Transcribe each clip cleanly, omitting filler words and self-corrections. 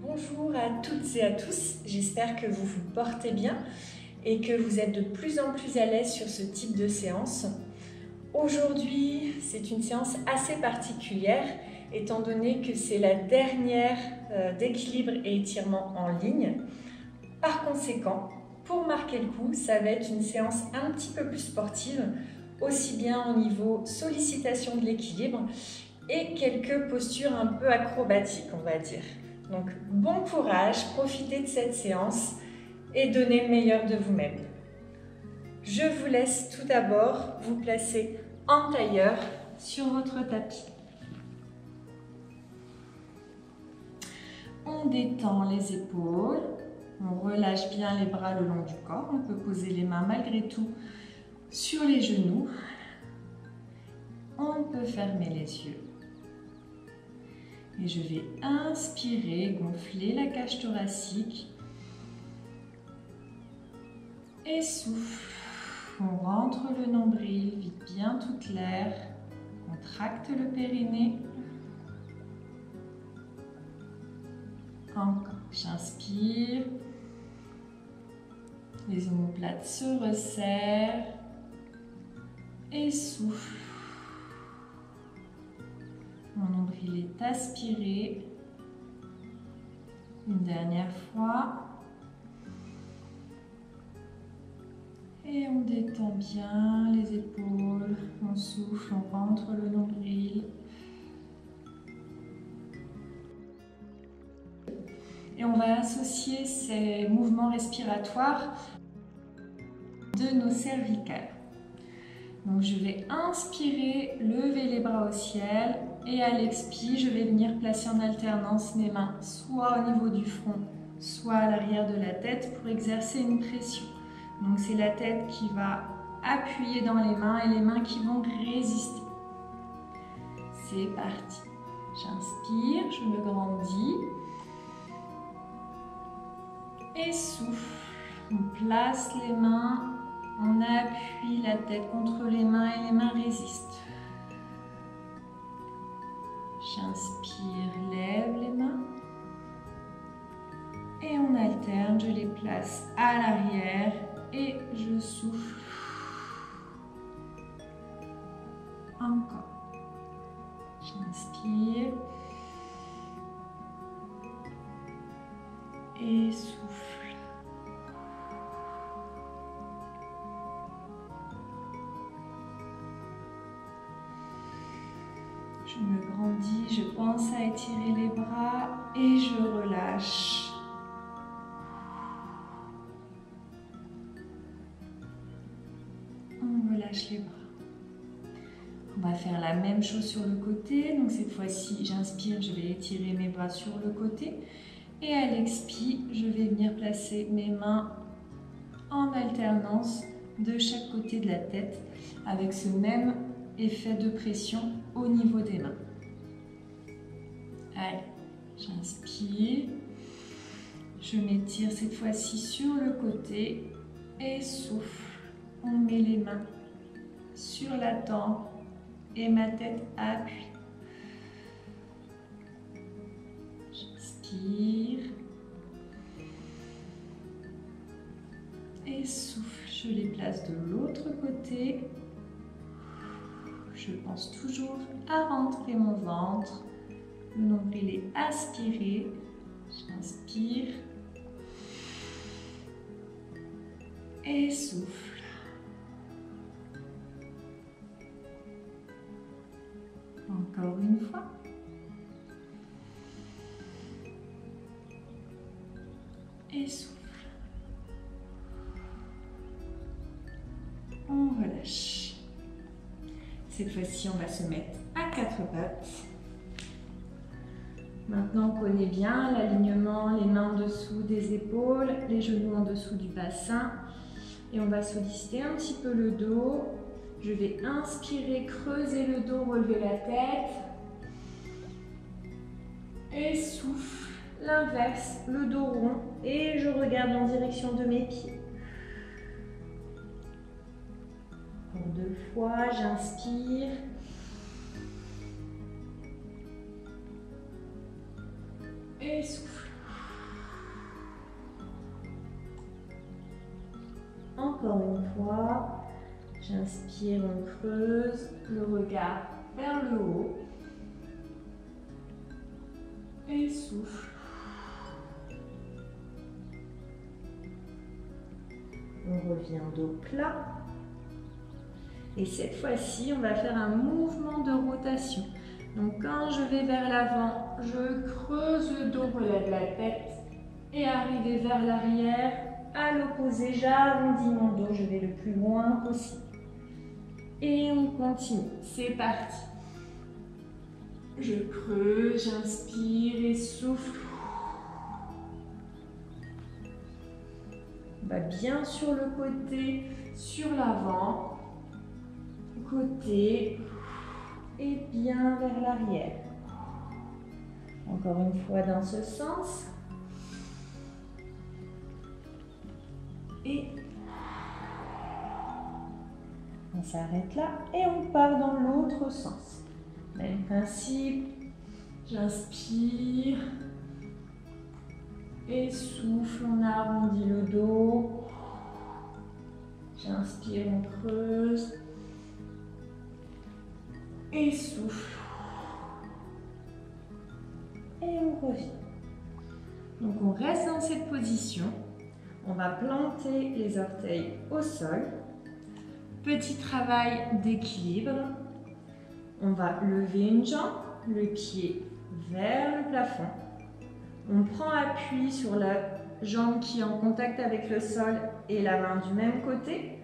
Bonjour à toutes et à tous, j'espère que vous vous portez bien et que vous êtes de plus en plus à l'aise sur ce type de séance. Aujourd'hui, c'est une séance assez particulière étant donné que c'est la dernière d'équilibre et étirement en ligne. Par conséquent, pour marquer le coup, ça va être une séance un petit peu plus sportive, aussi bien au niveau sollicitation de l'équilibre et quelques postures un peu acrobatiques, on va dire. Donc bon courage, profitez de cette séance et donnez le meilleur de vous-même. Je vous laisse tout d'abord vous placer en tailleur sur votre tapis. On détend les épaules, on relâche bien les bras le long du corps, on peut poser les mains malgré tout sur les genoux. On peut fermer les yeux. Et je vais inspirer, gonfler la cage thoracique. Et souffle. On rentre le nombril, vide bien toute l'air. Contracte le périnée. Encore. J'inspire. Les omoplates se resserrent. Et souffle. Mon nombril est aspiré. Une dernière fois. Et on détend bien les épaules. On souffle, on rentre le nombril. Et on va associer ces mouvements respiratoires de nos cervicales. Donc je vais inspirer, lever les bras au ciel et à l'expire, je vais venir placer en alternance mes mains soit au niveau du front, soit à l'arrière de la tête pour exercer une pression. Donc c'est la tête qui va appuyer dans les mains et les mains qui vont résister. C'est parti. J'inspire, je me grandis et souffle. On place les mains. On appuie la tête contre les mains et les mains résistent. J'inspire, lève les mains. Et on alterne, je les place à l'arrière et je souffle. Encore. J'inspire. Et souffle. Je me grandis, je pense à étirer les bras et je relâche. On relâche les bras. On va faire la même chose sur le côté. Donc cette fois-ci, j'inspire, je vais étirer mes bras sur le côté. Et à l'expire, je vais venir placer mes mains en alternance de chaque côté de la tête avec ce même effet de pression au niveau des mains. Allez, j'inspire. Je m'étire cette fois-ci sur le côté et souffle. On met les mains sur la tempe et ma tête appuie. J'inspire. Et souffle. Je les place de l'autre côté. Je pense toujours à rentrer mon ventre. Le nombril est aspiré. J'inspire. Et souffle. Encore une fois. Et souffle. On relâche. Cette fois-ci, on va se mettre à quatre pattes. Maintenant, on connaît bien l'alignement, les mains en dessous des épaules, les genoux en dessous du bassin. Et on va solliciter un petit peu le dos. Je vais inspirer, creuser le dos, relever la tête. Et souffle, l'inverse, le dos rond. Et je regarde en direction de mes pieds. Pour 2 fois, j'inspire. Et souffle. Encore une fois. J'inspire, on creuse le regard vers le haut. Et souffle. On revient dos plat. Et cette fois-ci, on va faire un mouvement de rotation. Donc quand je vais vers l'avant, je creuse le dos, relève la tête. Et arriver vers l'arrière, à l'opposé, j'arrondis mon dos, je vais le plus loin possible. Et on continue, c'est parti. Je creuse, j'inspire et souffle. On va bien sur le côté, sur l'avant, côté et bien vers l'arrière. Encore une fois dans ce sens. Et on s'arrête là et on part dans l'autre sens. Même principe, j'inspire et souffle, on arrondit le dos. J'inspire, on creuse et souffle. Et on revient. Donc on reste dans cette position. On va planter les orteils au sol. Petit travail d'équilibre. On va lever une jambe, le pied vers le plafond. On prend appui sur la jambe qui est en contact avec le sol et la main du même côté.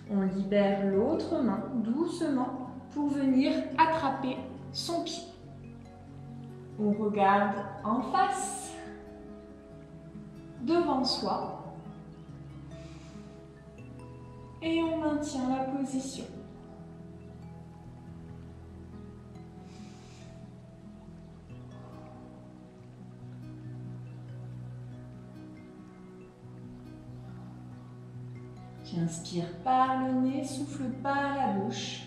On libère l'autre main doucement pour venir attraper son pied. On regarde en face, devant soi. Et on maintient la position. J'inspire par le nez, souffle par la bouche.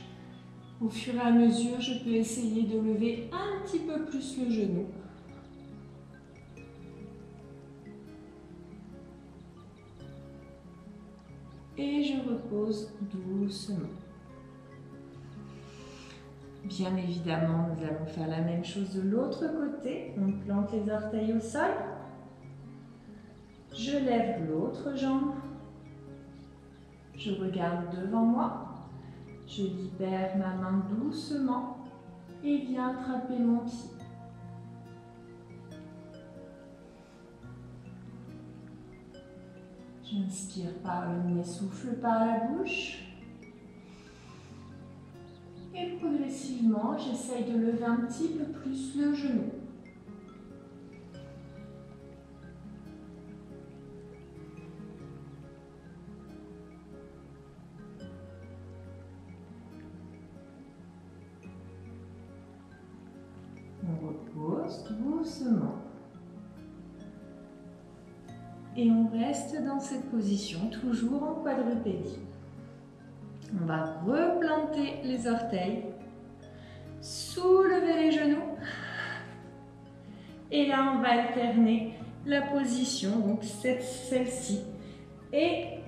Au fur et à mesure, je peux essayer de lever un petit peu plus le genou. Et je repose doucement. Bien évidemment, nous allons faire la même chose de l'autre côté. On plante les orteils au sol. Je lève l'autre jambe. Je regarde devant moi. Je libère ma main doucement et viens attraper mon pied. J'inspire par le nez, souffle par la bouche. Et progressivement, j'essaye de lever un petit peu plus le genou. On repose doucement. Et on reste dans cette position, toujours en quadrupédie. On va replanter les orteils, soulever les genoux. Et là, on va alterner la position, donc celle-ci, et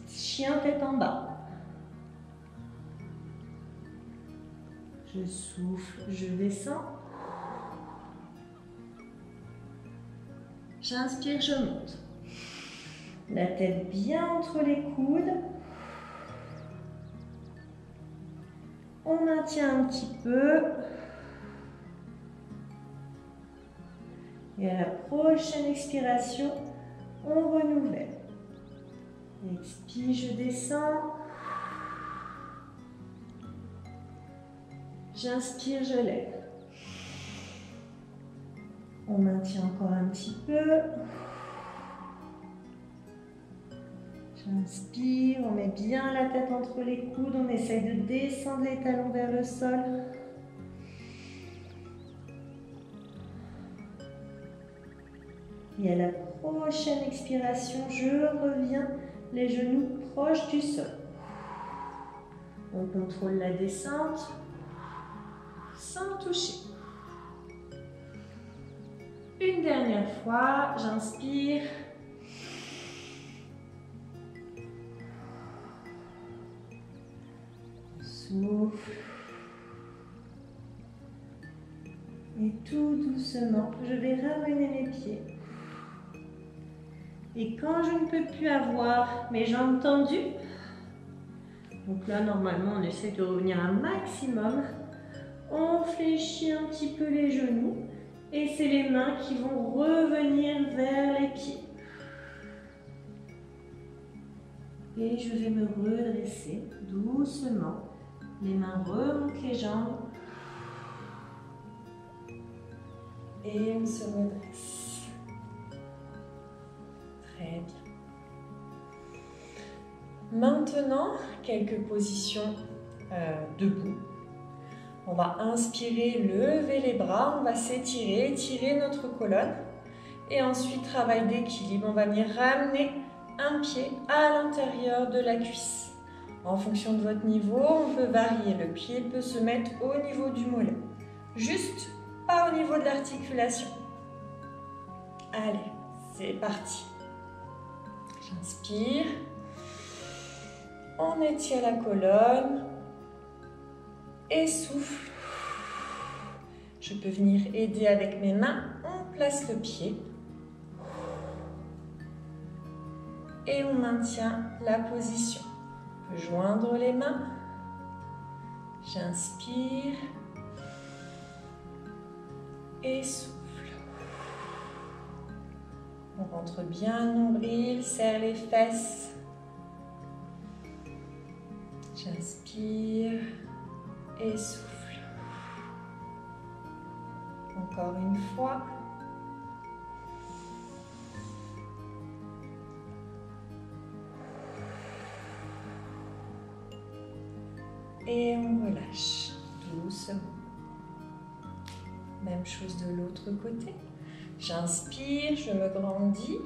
chien tête en bas. Je souffle, je descends. J'inspire, je monte. La tête bien entre les coudes. On maintient un petit peu. Et à la prochaine expiration, on renouvelle. Expire, je descends. J'inspire, je lève. On maintient encore un petit peu. J'inspire, on met bien la tête entre les coudes, on essaye de descendre les talons vers le sol. Et à la prochaine expiration, je reviens les genoux proches du sol. On contrôle la descente sans toucher. Une dernière fois, j'inspire. souffle. Et tout doucement, je vais ramener mes pieds. Et quand je ne peux plus avoir mes jambes tendues, donc là normalement on essaie de revenir un maximum, on fléchit un petit peu les genoux et c'est les mains qui vont revenir vers les pieds. Et je vais me redresser doucement. Les mains remontent les jambes. Et on se redresse. Très bien. Maintenant, quelques positions debout. On va inspirer, lever les bras, on va s'étirer, étirer notre colonne. Et ensuite, travail d'équilibre, on va venir ramener un pied à l'intérieur de la cuisse. En fonction de votre niveau, on peut varier. Le pied peut se mettre au niveau du mollet. Juste pas au niveau de l'articulation. Allez, c'est parti. J'inspire. On étire la colonne. Et souffle. Je peux venir aider avec mes mains. On place le pied. Et on maintient la position. On peut joindre les mains. J'inspire. Et souffle. On rentre bien le nombril, serre les fesses. J'inspire et souffle. Encore une fois. Et on relâche doucement. Même chose de l'autre côté. J'inspire, je me grandis.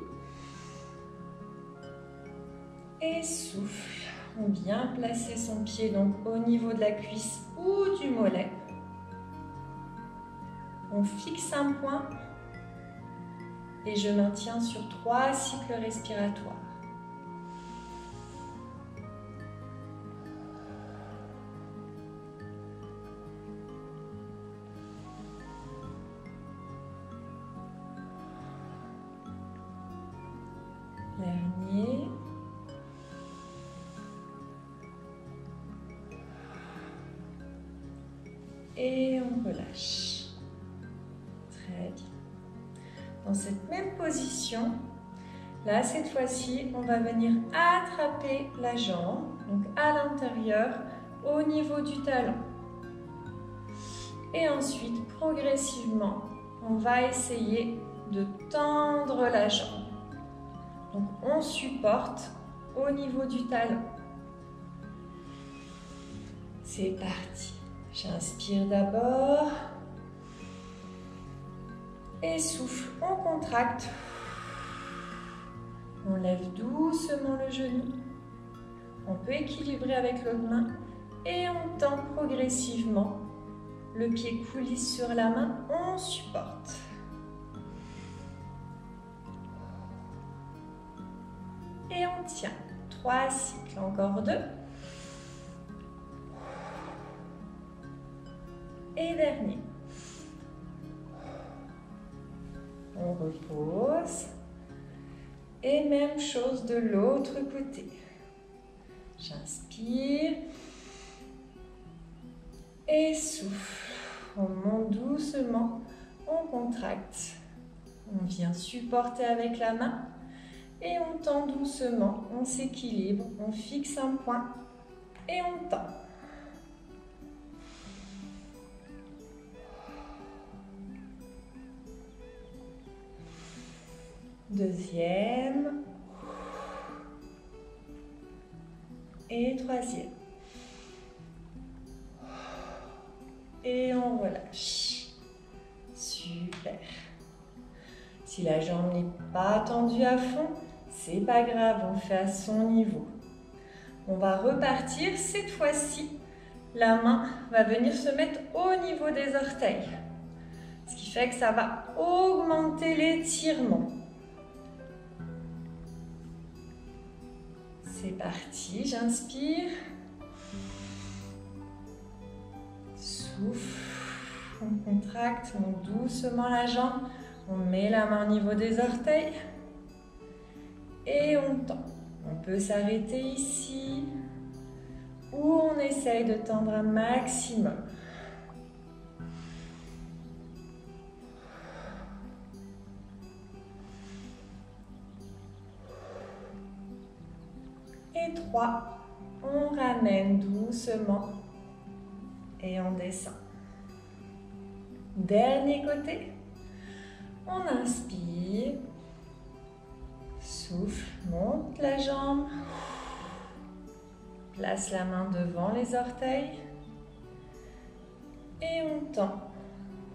Et souffle. On vient placer son pied donc au niveau de la cuisse ou du mollet. On fixe un point. Et je maintiens sur 3 cycles respiratoires. Dernier. Et on relâche. Très bien. Dans cette même position, là cette fois-ci, on va venir attraper la jambe, donc à l'intérieur, au niveau du talon. Et ensuite, progressivement, on va essayer de tendre la jambe. Donc on supporte au niveau du talon. C'est parti. J'inspire d'abord. Et souffle, on contracte. On lève doucement le genou. On peut équilibrer avec l'autre main. Et on tend progressivement. Le pied coulisse sur la main, on supporte. Et on tient. 3 cycles, encore 2. Et dernier. On repose. Et même chose de l'autre côté. J'inspire. Et souffle. On monte doucement. On contracte. On vient supporter avec la main. Et on tend doucement. On s'équilibre. On fixe un point. Et on tend. Deuxième. Et troisième. Et on relâche. Super. Si la jambe n'est pas tendue à fond, c'est pas grave, on fait à son niveau. On va repartir. Cette fois-ci, la main va venir se mettre au niveau des orteils. Ce qui fait que ça va augmenter l'étirement. C'est parti, j'inspire. Souffle. On contracte, on monte doucement la jambe. On met la main au niveau des orteils. Et on tend. On peut s'arrêter ici. Ou on essaye de tendre un maximum. Et 3. On ramène doucement. Et on descend. Dernier côté. On inspire. Souffle, monte la jambe. Place la main devant les orteils. Et on tend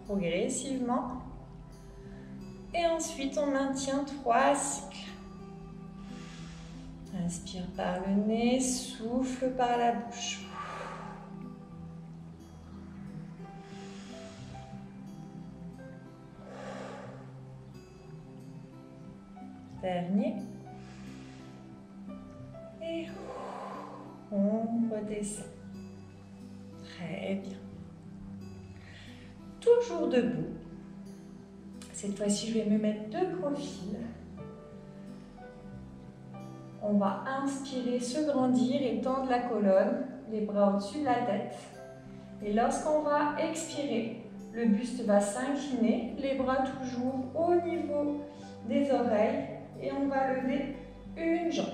progressivement. Et ensuite, on maintient 3 cycles. Inspire par le nez, souffle par la bouche. Dernier. Et on redescend. Très bien. Toujours debout. Cette fois-ci, je vais me mettre de profil. On va inspirer, se grandir et tendre la colonne, les bras au-dessus de la tête. Et lorsqu'on va expirer, le buste va s'incliner, les bras toujours au niveau des oreilles. Et on va lever une jambe.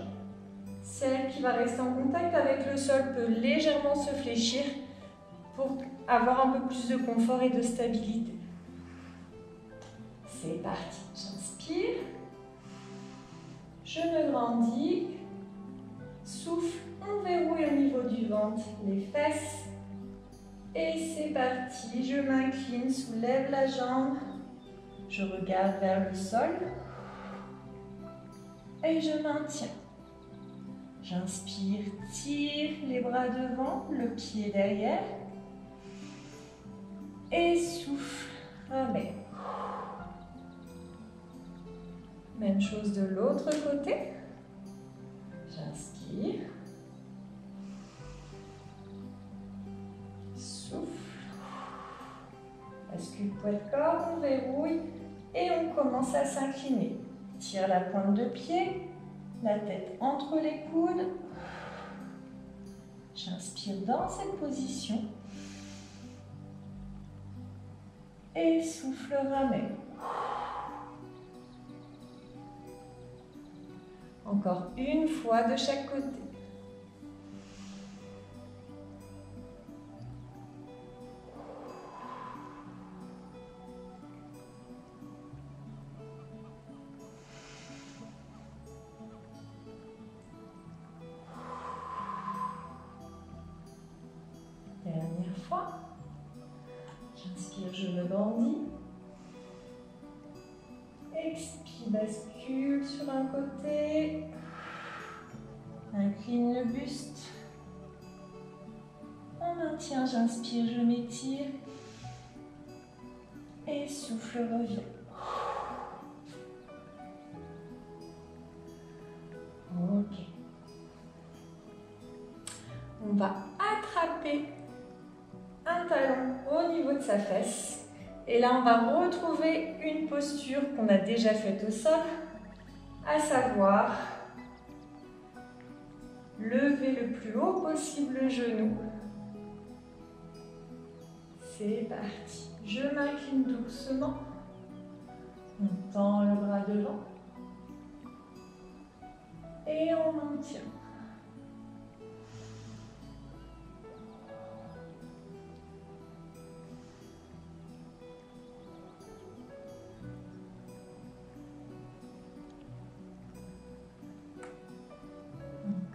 Celle qui va rester en contact avec le sol peut légèrement se fléchir pour avoir un peu plus de confort et de stabilité. C'est parti. J'inspire. Je me grandis. Souffle. On verrouille au niveau du ventre les fesses. Et c'est parti. Je m'incline, soulève la jambe. Je regarde vers le sol. Et je maintiens. J'inspire, tire les bras devant, le pied derrière. Et souffle, ramène. Même chose de l'autre côté. J'inspire. Souffle. Bascule poids de corps, on verrouille et on commence à s'incliner. Tire la pointe de pied, la tête entre les coudes. J'inspire dans cette position. Et souffle, ramène. Encore une fois de chaque côté. Dernière fois. J'inspire, je me grandis. Expire, bascule sur un côté. Incline le buste. On maintient, j'inspire, je m'étire. Et souffle, revient. Ok. On va attraper un talon au niveau de sa fesse. Et là, on va retrouver une posture qu'on a déjà faite au sol, à savoir lever le plus haut possible le genou. C'est parti. Je m'incline doucement. On tend le bras devant. Et on maintient.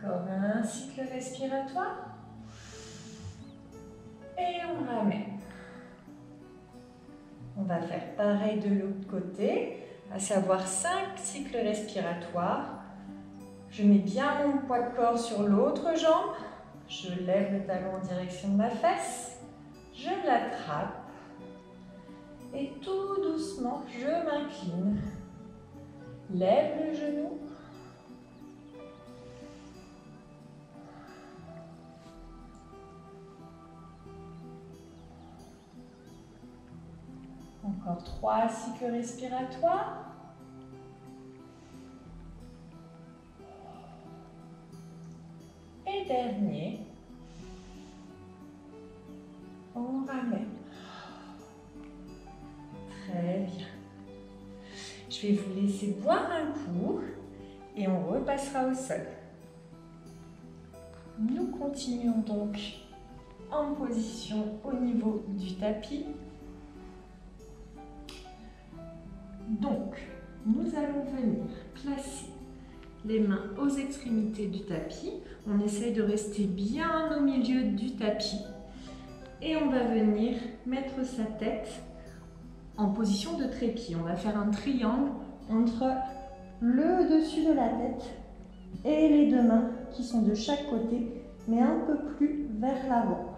Encore un cycle respiratoire. Et on ramène. On va faire pareil de l'autre côté, à savoir 5 cycles respiratoires. Je mets bien mon poids de corps sur l'autre jambe. Je lève le talon en direction de ma fesse. Je l'attrape. Et tout doucement, je m'incline. Lève le genou. Encore 3 cycles respiratoires. Et dernier, on ramène. Très bien. Je vais vous laisser boire un coup et on repassera au sol. Nous continuons donc en position au niveau du tapis. Donc, nous allons venir placer les mains aux extrémités du tapis. On essaye de rester bien au milieu du tapis. Et on va venir mettre sa tête en position de trépied. On va faire un triangle entre le dessus de la tête et les deux mains qui sont de chaque côté, mais un peu plus vers l'avant.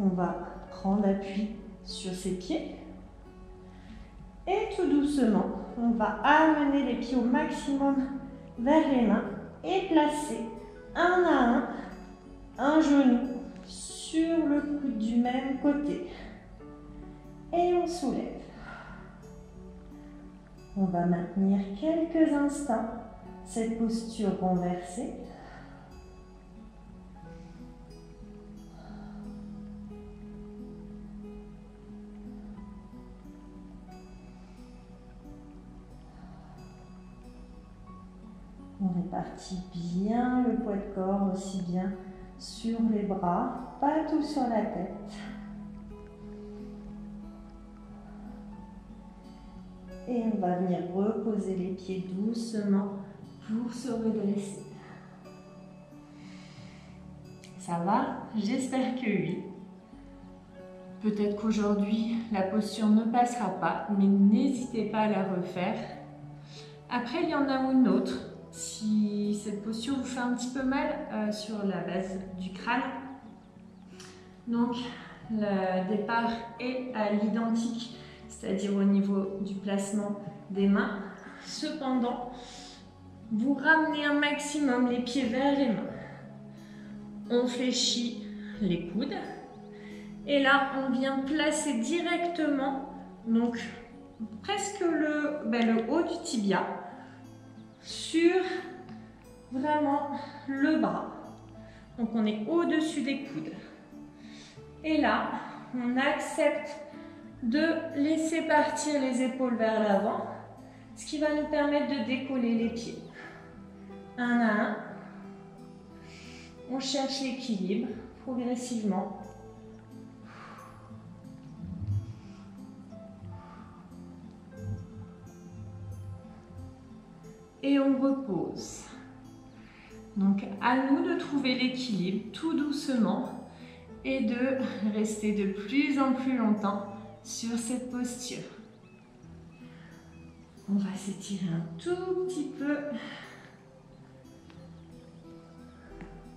On va prendre appui sur ses pieds. Et tout doucement, on va amener les pieds au maximum vers les mains et placer un à un genou sur le coude du même côté. Et on soulève. On va maintenir quelques instants cette posture renversée. On répartit bien le poids de corps, aussi bien sur les bras, pas tout sur la tête. Et on va venir reposer les pieds doucement pour se redresser. Ça va? J'espère que oui. Peut-être qu'aujourd'hui, la posture ne passera pas, mais n'hésitez pas à la refaire. Après, il y en a une autre. Si cette posture vous fait un petit peu mal sur la base du crâne, donc le départ est à l'identique, c'est-à-dire au niveau du placement des mains. Cependant, vous ramenez un maximum les pieds vers les mains. On fléchit les coudes. Et là, on vient placer directement, donc presque le haut du tibia, sur vraiment le bras. Donc on est au-dessus des coudes. Et là, on accepte de laisser partir les épaules vers l'avant, ce qui va nous permettre de décoller les pieds. Un à un. On cherche l'équilibre progressivement. Et on repose. Donc à nous de trouver l'équilibre tout doucement et de rester de plus en plus longtemps sur cette posture. On va s'étirer un tout petit peu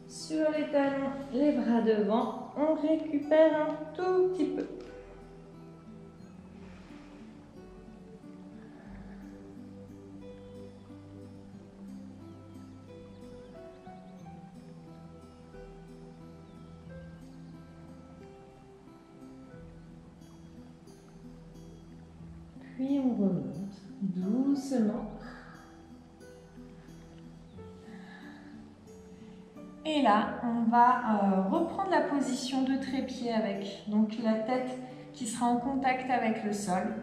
sur les talons, les bras devant. On récupère un tout petit peu. Puis on remonte doucement. Et là, on va reprendre la position de trépied avec donc la tête qui sera en contact avec le sol.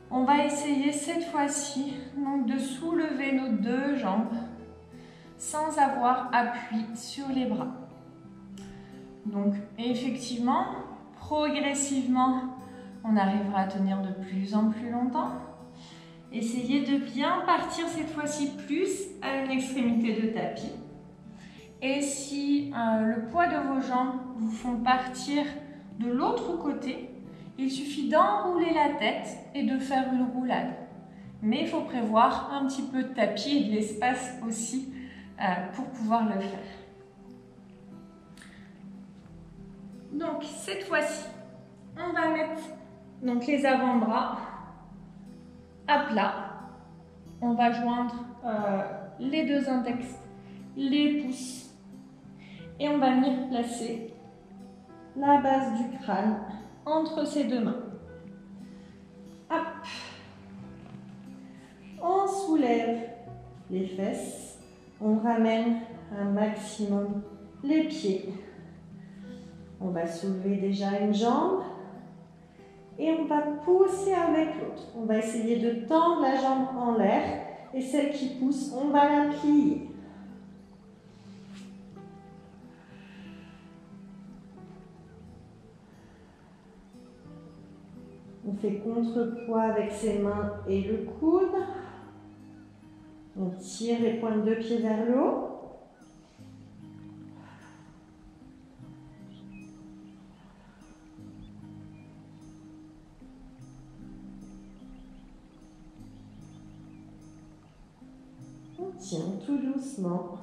On va essayer cette fois-ci donc de soulever nos deux jambes sans avoir appui sur les bras. Donc effectivement, progressivement, on arrivera à tenir de plus en plus longtemps. Essayez de bien partir cette fois-ci plus à une extrémité de tapis. Et si le poids de vos jambes vous font partir de l'autre côté, il suffit d'enrouler la tête et de faire une roulade. Mais il faut prévoir un petit peu de tapis et de l'espace aussi pour pouvoir le faire. Donc cette fois-ci, on va mettre donc les avant-bras à plat. On va joindre les deux index, les pouces et on va venir placer la base du crâne entre ses deux mains. Hop. On soulève les fesses. On ramène un maximum les pieds. On va soulever déjà une jambe. Et on va pousser avec l'autre. On va essayer de tendre la jambe en l'air. Et celle qui pousse, on va la plier. On fait contrepoids avec ses mains et le coude. On tire les pointes de pied vers le haut. On tient tout doucement.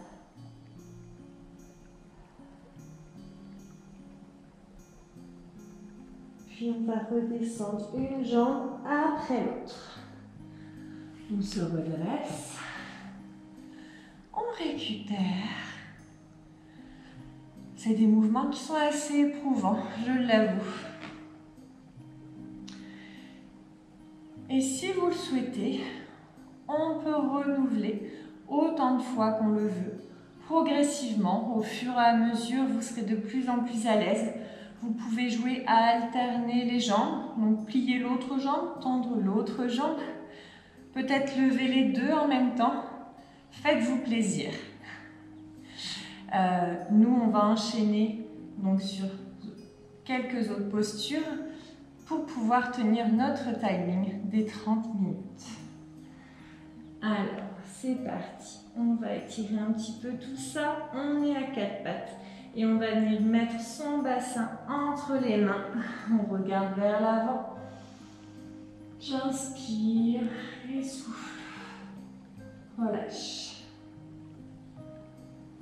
Puis on va redescendre une jambe après l'autre. On se redresse. On récupère. C'est des mouvements qui sont assez éprouvants, je l'avoue. Et si vous le souhaitez, on peut renouveler autant de fois qu'on le veut. Progressivement, au fur et à mesure, vous serez de plus en plus à l'aise. Vous pouvez jouer à alterner les jambes, donc plier l'autre jambe, tendre l'autre jambe, peut-être lever les deux en même temps. Faites-vous plaisir. Nous, on va enchaîner donc sur quelques autres postures pour pouvoir tenir notre timing des 30 minutes. Alors, c'est parti. On va étirer un petit peu tout ça. On est à quatre pattes. Et on va venir mettre son bassin entre les mains. On regarde vers l'avant. J'inspire et souffle. Relâche.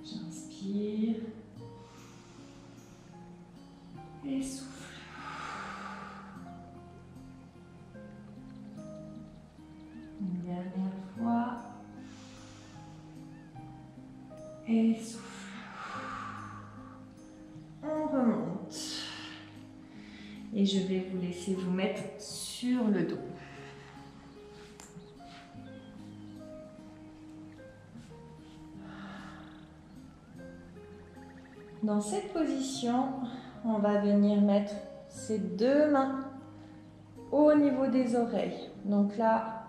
J'inspire et souffle. Une dernière fois. Et souffle. On remonte. Et je vais vous laisser vous mettre sur le dos. Dans cette position, on va venir mettre ses deux mains au niveau des oreilles. Donc là,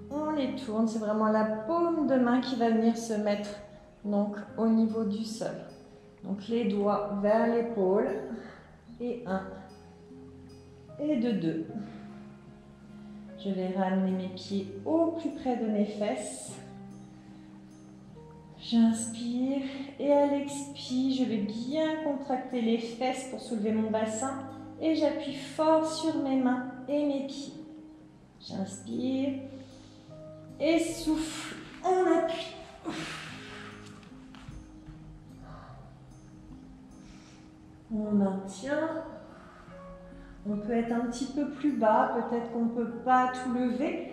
on les tourne. C'est vraiment la paume de main qui va venir se mettre donc, au niveau du sol. Donc les doigts vers l'épaule. Et 1. Et de 2. Je vais ramener mes pieds au plus près de mes fesses. J'inspire et à l'expire, je vais bien contracter les fesses pour soulever mon bassin et j'appuie fort sur mes mains et mes pieds. J'inspire et souffle, on appuie. On maintient. On peut être un petit peu plus bas, peut-être qu'on ne peut pas tout lever.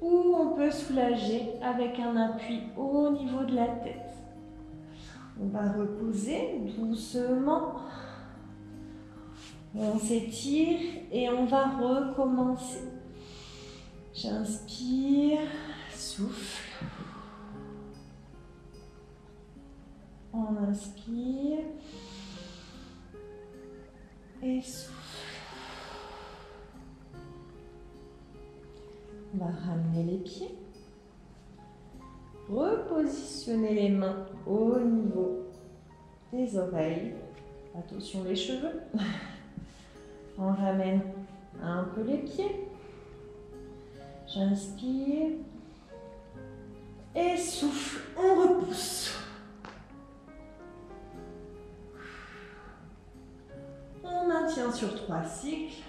Ou on peut soulager avec un appui au niveau de la tête. On va reposer doucement. On s'étire et on va recommencer. J'inspire, souffle. On inspire et souffle. On va ramener les pieds, repositionner les mains au niveau des oreilles. Attention les cheveux. On ramène un peu les pieds. J'inspire et souffle. On repousse. On maintient sur 3 cycles.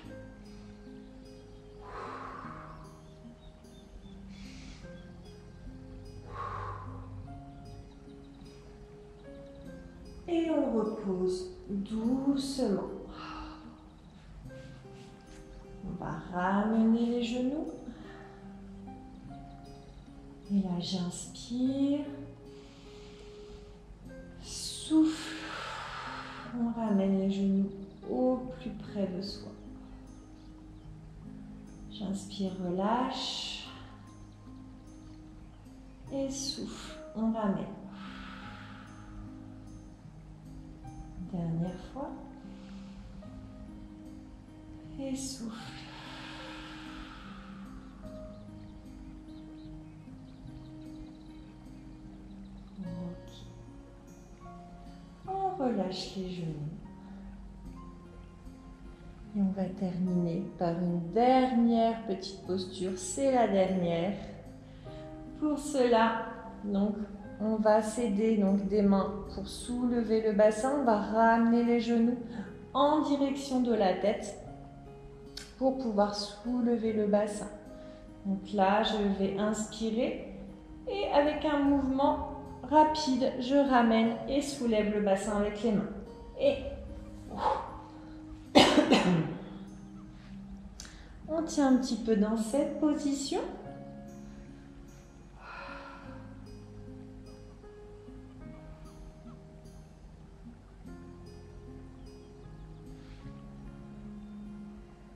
Et on repose doucement. On va ramener les genoux. Et là, j'inspire. Souffle. On ramène les genoux au plus près de soi. J'inspire, relâche. Et souffle, on ramène. Dernière fois. Et souffle. Ok. On relâche les genoux. Et on va terminer par une dernière petite posture. C'est la dernière. Pour cela, donc, on va s'aider des mains pour soulever le bassin. On va ramener les genoux en direction de la tête pour pouvoir soulever le bassin. Donc là, je vais inspirer et avec un mouvement rapide, je ramène et soulève le bassin avec les mains. Et on tient un petit peu dans cette position.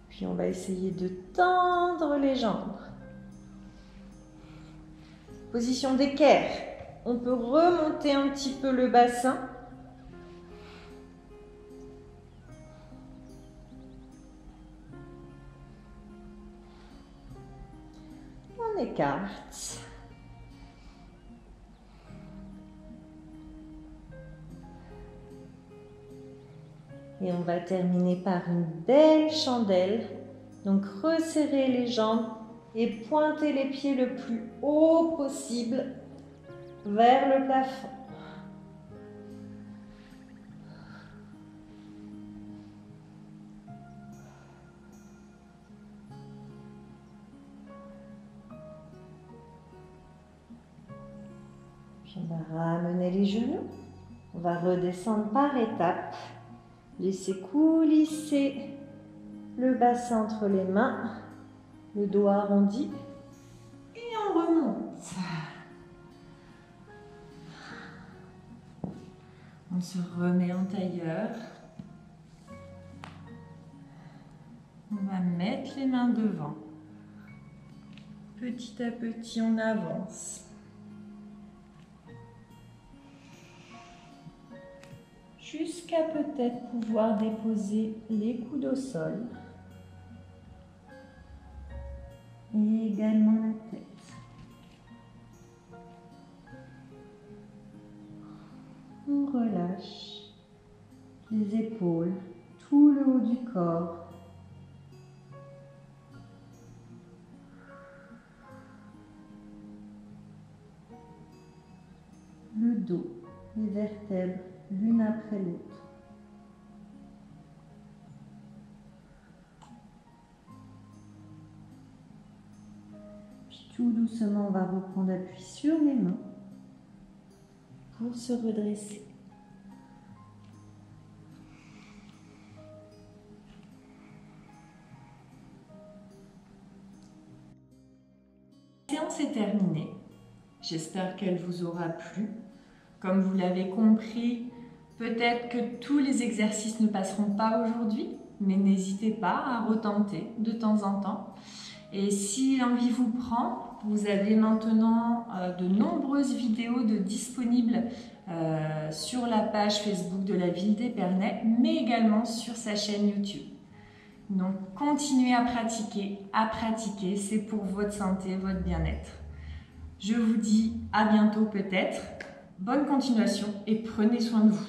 Puis on va essayer de tendre les jambes. Position d'équerre. On peut remonter un petit peu le bassin. On écarte. Et on va terminer par une belle chandelle. Donc resserrez les jambes et pointez les pieds le plus haut possible vers le plafond. Puis on va ramener les genoux. On va redescendre par étapes. Laissez coulisser le bassin entre les mains, le dos arrondi et on remonte. On se remet en tailleur. On va mettre les mains devant. Petit à petit, on avance. Jusqu'à peut-être pouvoir déposer les coudes au sol. Et également la tête. On relâche les épaules, tout le haut du corps. Le dos, les vertèbres, l'une après l'autre. Puis tout doucement, on va reprendre appui sur les mains pour se redresser. La séance est terminée. J'espère qu'elle vous aura plu. Comme vous l'avez compris, peut-être que tous les exercices ne passeront pas aujourd'hui, mais n'hésitez pas à retenter de temps en temps. Et si l'envie vous prend, vous avez maintenant de nombreuses vidéos disponibles sur la page Facebook de la ville d'Épernay, mais également sur sa chaîne YouTube. Donc continuez à pratiquer, c'est pour votre santé, votre bien-être. Je vous dis à bientôt peut-être. Bonne continuation et prenez soin de vous.